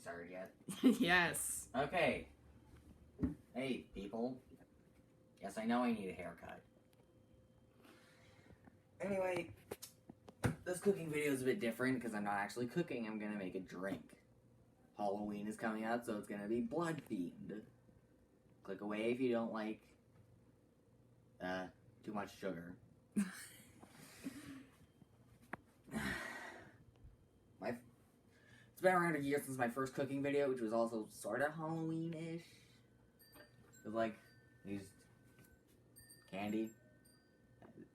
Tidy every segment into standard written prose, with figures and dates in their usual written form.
started yet? Yes. Okay. Hey, people. Yes, I know I need a haircut. Anyway, this cooking video is a bit different because I'm not actually cooking. I'm gonna make a drink. Halloween is coming up, so it's gonna be blood themed. Click away if you don't like too much sugar. It's been around a year since my first cooking video, which was also sort of Halloween-ish. It was like, used candy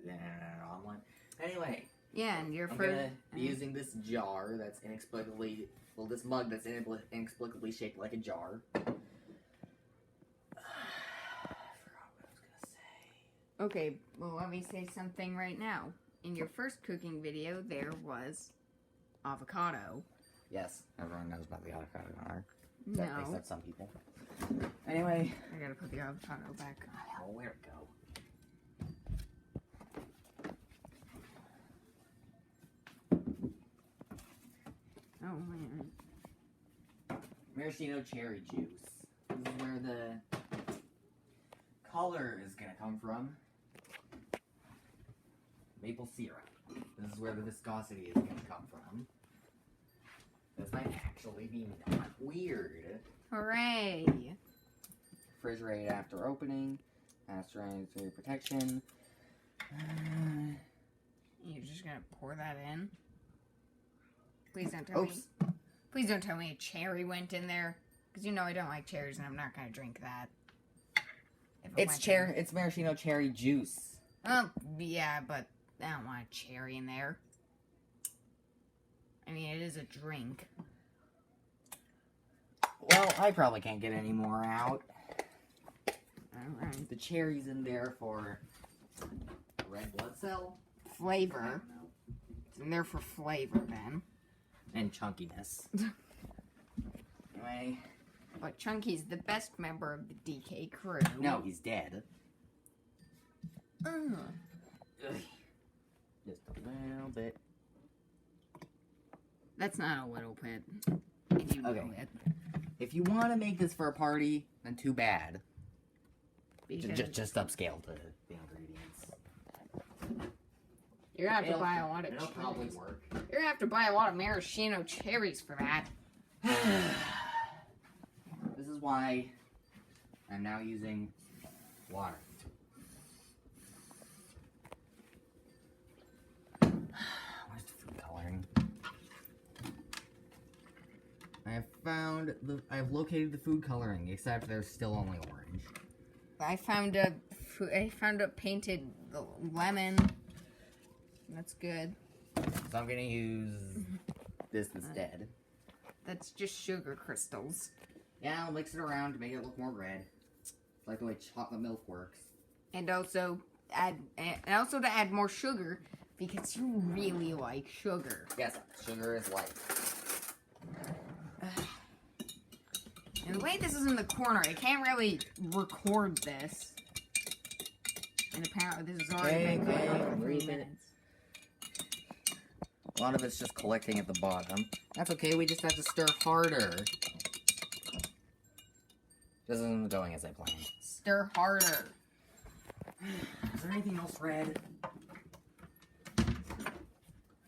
and an omelet. Anyway. Yeah, and I'm gonna be using this jar that's inexplicably, well, this mug that's inexplicably shaped like a jar. I forgot what I was gonna say. Okay, well, let me say something right now. In your first cooking video, there was avocado. Yes, everyone knows about the avocado jar. No. Except some people. Anyway. I gotta put the avocado back. Oh, hell, where'd it go? Oh, man. Maraschino cherry juice. This is where the color is gonna come from. Maple syrup. This is where the viscosity is gonna come from. This might actually be not weird. Hooray! Refrigerate after opening. Pasteurizer protection. You're just gonna pour that in? Please don't tell me. Please don't tell me a cherry went in there. Because you know I don't like cherries and I'm not gonna drink that. It's maraschino cherry juice. Oh, yeah, but I don't want a cherry in there. I mean, it is a drink. Well, I probably can't get any more out. Alright. The cherry's in there for red blood cell. Flavor. It's in there for flavor, then. And chunkiness. Anyway. But Chunky's the best member of the DK crew. No, he's dead. Ugh. Just a little bit. That's not a little bit. And you know it. If you want to make this for a party, then too bad. Just upscale to the ingredients. You're gonna have to buy a lot of cherries. It'll probably work. You're gonna have to buy a lot of maraschino cherries for that. This is why I'm now using water. Where's the food coloring? I have located the food coloring, except there's still only orange. I found a painted lemon. That's good. So I'm gonna use this instead. That's just sugar crystals. Yeah, I'll mix it around to make it look more red. It's like the way chocolate milk works. And also to add more sugar because you really like sugar. Yes, sugar is life. And the way this is in the corner, I can't really record this. And apparently this has already been going on for 3 minutes. A lot of it's just collecting at the bottom. That's okay, we just have to stir harder. This isn't going as I planned. Stir harder. Is there anything else red?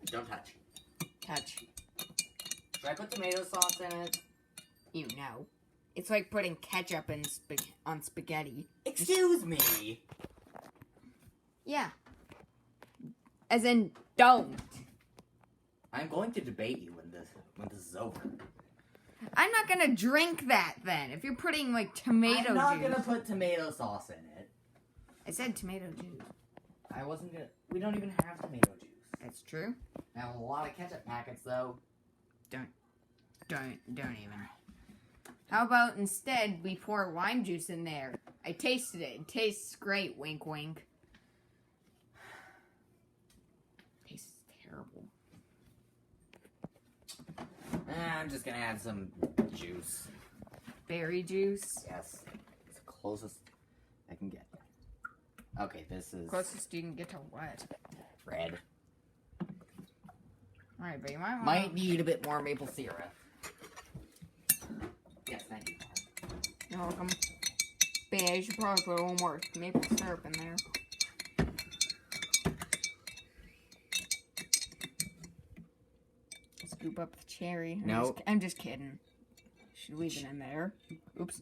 Don't touch. Touch. Should I put tomato sauce in it? You know. It's like putting ketchup on spaghetti. Excuse me! Yeah. As in, don't. I'm going to debate you when this is over. I'm not gonna drink that then. If you're putting like tomato juice. I'm not gonna put tomato sauce in it. I said tomato juice. I wasn't gonna. We don't even have tomato juice. That's true. I have a lot of ketchup packets though. Don't even. How about instead we pour lime juice in there? I tasted it. It tastes great. Wink, wink. Tastes terrible. I'm just gonna add some juice. Berry juice? Yes. It's the closest I can get. Okay, this is... Closest you can get to what? Red. Alright, but you might want... Might need a bit more maple syrup. Thank you. You're welcome. But yeah, you should probably put a little more maple syrup in there. Scoop up the cherry. I'm just kidding. Should leave it in there. Oops.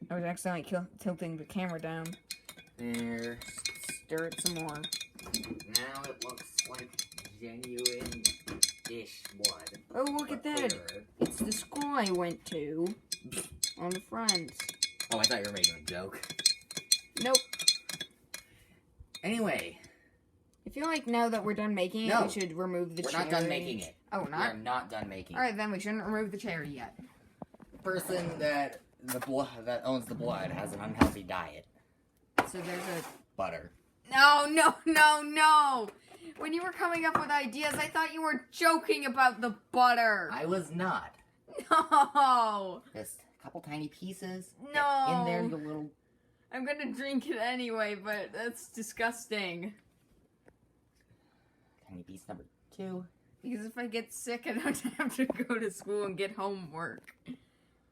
I was accidentally tilting the camera down. There. Stir it some more. Now it looks like genuine-ish blood. Oh, look at that. Clearer. It's the school I went to. On the front. Oh, I thought you were making a joke. Nope. Anyway. I feel like now that we're done making it, we should remove the cherry. We're not done making it. Oh, not? We're not done making it. Alright, then we shouldn't remove the cherry yet. The person that owns the blood has an unhealthy diet. So there's a... Butter. No! When you were coming up with ideas, I thought you were joking about the butter. I was not. No! Just a couple tiny pieces. No! In there, the little... I'm gonna drink it anyway, but that's disgusting. Tiny piece number 2. Because if I get sick, I don't have to go to school and get homework.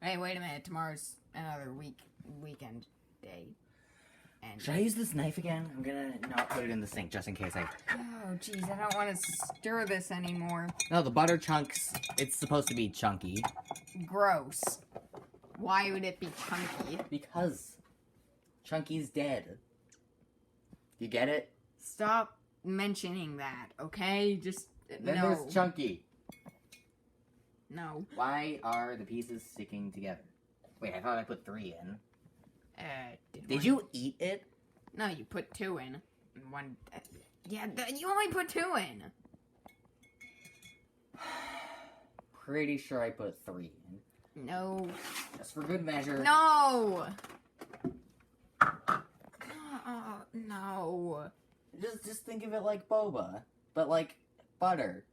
Hey, wait a minute. Tomorrow's another weekend day. And should I use this knife again? I'm gonna not put it in the sink just in case I... Oh, jeez. I don't want to stir this anymore. No, the butter chunks, it's supposed to be chunky. Gross. Why would it be chunky? Because Chunky's dead. You get it? Stop mentioning that, okay? Just... Then no. there's Chunky. No. Why are the pieces sticking together? Wait, I thought I put 3 in. Did you eat it? No, you put 2 in. One. Yeah, you only put 2 in. Pretty sure I put 3 in. No. Just for good measure. No. No. Just think of it like boba, but like butter.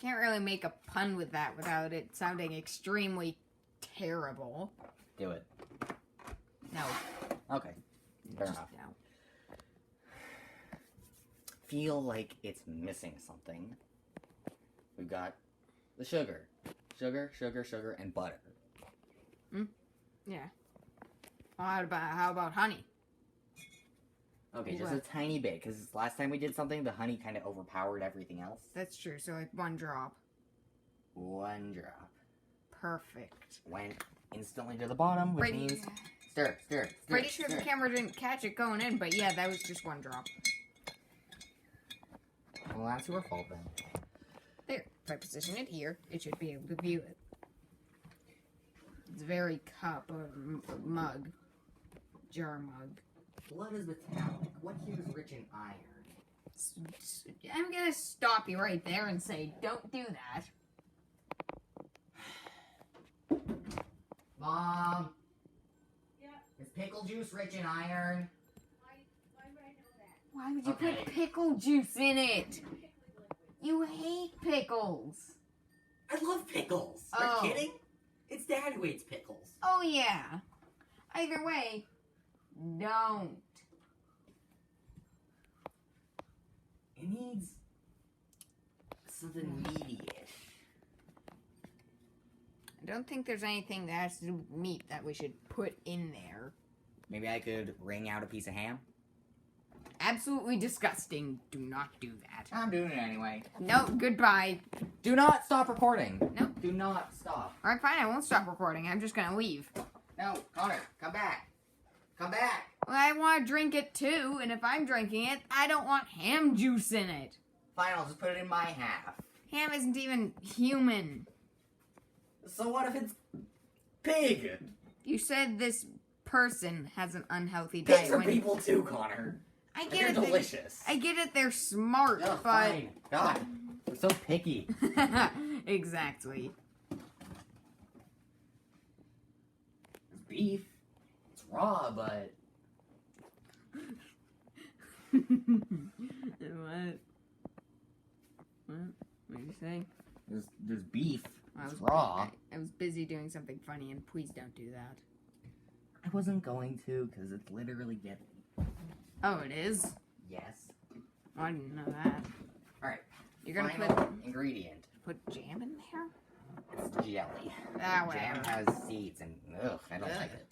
Can't really make a pun with that without it sounding extremely terrible. Do it. No. Okay. Fair enough. No. Feel like it's missing something. We've got the sugar. Sugar, and butter. Yeah. How about honey? Okay, just a tiny bit, because last time we did something, the honey kind of overpowered everything else. That's true, so like 1 drop. 1 drop. Perfect. Went instantly to the bottom, which means stir. Pretty sure the camera didn't catch it going in, but yeah, that was just 1 drop. Well, that's your fault then. There. If I position it here, it should be able to view it. It's very cup or mug. Jar mug. Blood is metallic. What here is rich in iron? I'm gonna stop you right there and say, don't do that. Mom? Yeah. Is pickle juice rich in iron? Why would I know that? Why would you put pickle juice in it? You hate pickles. I love pickles. Oh. Are you kidding? It's Dad who eats pickles. Oh, yeah. Either way, don't. It needs something meaty-ish. I don't think there's anything that has to do with meat that we should put in there. Maybe I could wring out a piece of ham? Absolutely disgusting. Do not do that. I'm doing it anyway. No, goodbye. Do not stop recording. No. Do not stop. Alright, fine, I won't stop recording. I'm just gonna leave. No, Connor, come back. Come back. Well, I want to drink it too, and if I'm drinking it, I don't want ham juice in it. Fine, I'll just put it in my half. Ham isn't even human. So what if it's pig? You said this person has an unhealthy Pigs diet. are people too, Connor. I And get they're it. delicious. I get it. They're smart, Ugh, but fine. God, we're so picky. exactly. It's beef. It's raw, but What? What are you saying? there's beef. I It's was raw. I was busy doing something funny, and please don't do that. I wasn't going to, because it's literally given. Oh, it is? Yes. Oh, I didn't know that. Alright. You're gonna Final put ingredient. jam in there? It's jelly. That way. Jam has seeds and ugh, I don't like it.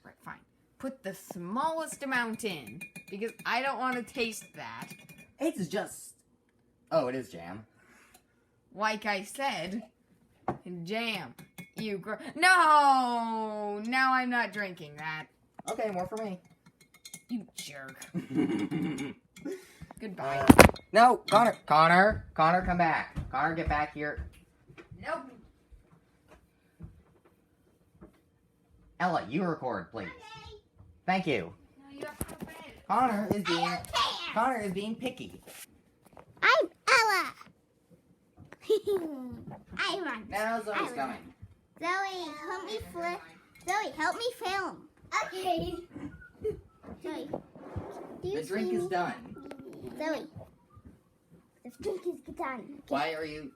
Right, fine. Put the smallest amount in because I don't want to taste that. It's just. Oh, it is jam. Like I said, jam. You No! Now I'm not drinking that. Okay, more for me. You jerk. Goodbye. No, Connor. Connor, come back. Connor, get back here. Nope. Ella, you record, please. Thank you. No, you have to go to bed. Connor is being picky. I'm Ella. I run. Now Zoe's coming. Zoe, help me flip. Zoe, help me film. Okay. Zoe, do you The drink see is me? done. Zoe, the drink is done. Why are you?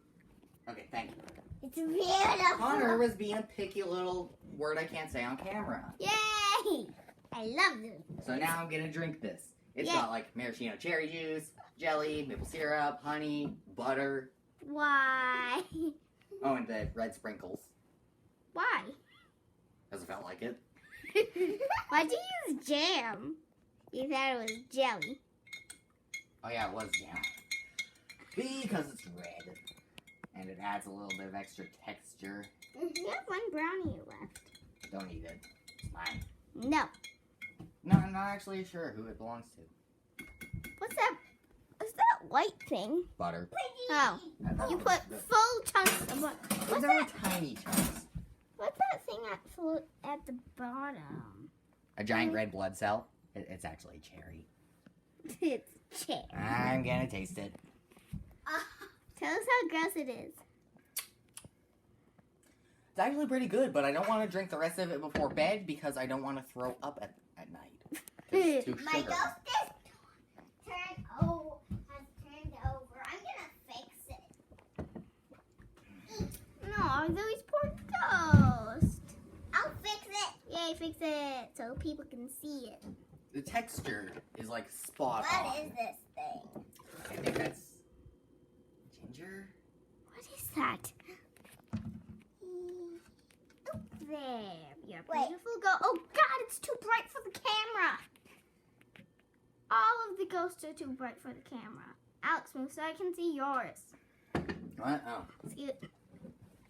Okay, thank you. It's beautiful. Connor was being a picky little word I can't say on camera. Yay! I love this. So now I'm gonna drink this. It's Yeah. got like maraschino cherry juice, jelly, maple syrup, honey, butter. Why? Oh, and the red sprinkles. Why? Because it felt like it. Why'd you use jam? You thought it was jelly. Oh yeah, it was jam. Because it's red. And it adds a little bit of extra texture. You have one brownie left. Don't eat it. It's mine. No. No, I'm not actually sure who it belongs to. What's that? What's that white thing? Butter. Oh. I thought You it was put good. full chunks of butter. Those What's are that? tiny chunks. What's that thing at the bottom? A giant red blood cell. It's actually cherry. It's cherry. I'm gonna taste it. Tell us how gross it is. It's actually pretty good, but I don't want to drink the rest of it before bed because I don't want to throw up at night. It's too My sugar. ghost is turned over. Has turned over. I'm gonna fix it. No, Zoe's poor ghost. I'll fix it. Yay, fix it so people can see it. The texture is like spot on. What is this thing? I think that's ginger. What is that? Up there. Your beautiful ghost. Oh God, it's too bright for the camera. All of the ghosts are too bright for the camera. Alex, move so I can see yours. What? Oh. See it?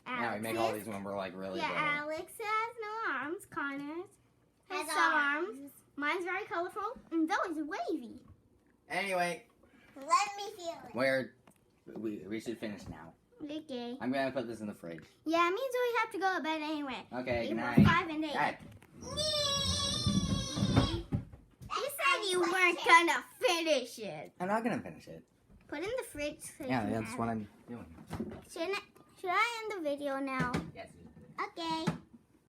Yeah, we make all these when we're like really Yeah, little. Alex has no arms. Connor has some arms. Mine's very colorful, and Zoe's wavy. Anyway, Let me feel it. we should finish now. Okay. I'm gonna put this in the fridge. Yeah, me and Zoe have to go to bed anyway. Okay, good We're night. 5 and 8. Dad. You said you weren't gonna finish it. I'm not gonna finish it. Put it in the fridge. So Yeah, you can that's have what it. I'm doing. Should I end the video now? Yes. Okay.